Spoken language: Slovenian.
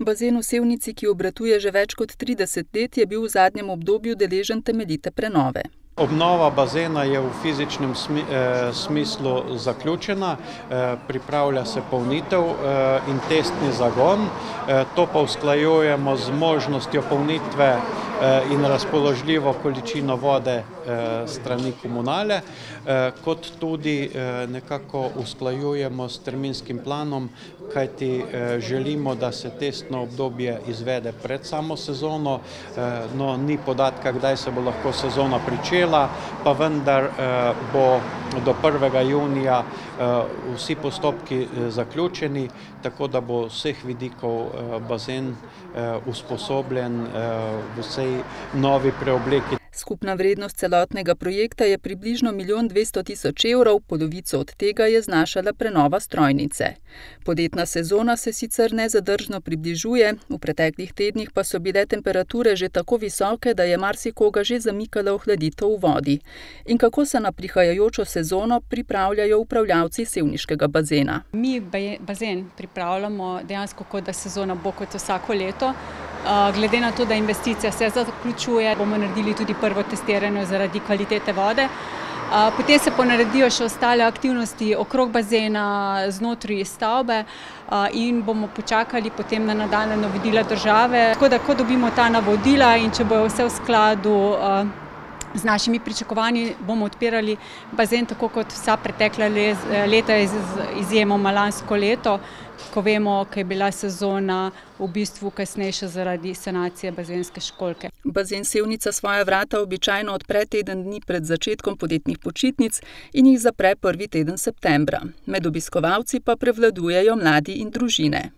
Bazen v Sevnici, ki obratuje že več kot 30 let, je bil v zadnjem obdobju deležen temeljite prenove. Obnova bazena je v fizičnem smislu zaključena, pripravlja se polnitev in testni zagon. To pa usklajujemo z možnostjo polnitve in razpoložljivo količino vode strani komunale, kot tudi nekako usklajujemo s terminskim planom, kajti želimo, da se testno obdobje izvede pred samo sezono, no ni podatka, kdaj se bo lahko sezona pričela, pa vendar bo do 1. junija vsi postopki zaključeni, tako da bo vseh vidikov bazen usposobljen v vsej novi preobleki. Skupna vrednost celotnega projekta je približno 1 200 000 evrov, polovico od tega je znašala prenova strojnice. Poletna sezona se sicer nezadržno približuje, v preteklih tednih pa so bile temperature že tako visoke, da je marsikoga že zamikala ohladitev v vodi. In kako se na prihajajočo sezono pripravljajo upravljavci sevniškega bazena? Mi bazen pripravljamo dejansko kot da sezona bo kot vsako leto. Glede na to, da investicija se zaključuje, bomo naredili tudi prvo testiranje zaradi kvalitete vode. Potem se ponaredijo še ostale aktivnosti okrog bazena, znotraj stavbe in bomo počakali potem na nadaljnja navodila države. Tako da, ko dobimo ta navodila in če bojo vse v skladu z našimi pričakovanji, bomo odpirali bazen tako kot vsa pretekla leta, izjemoma lansko leto, ko vemo, ko je bila sezona v bistvu kasnejša zaradi sanacije bazenske školjke. Bazen Sevnica svoja vrata običajno odpre teden dni pred začetkom poletnih počitnic in jih zapre prvi teden septembra. Med obiskovalci pa prevladujejo mladi in družine.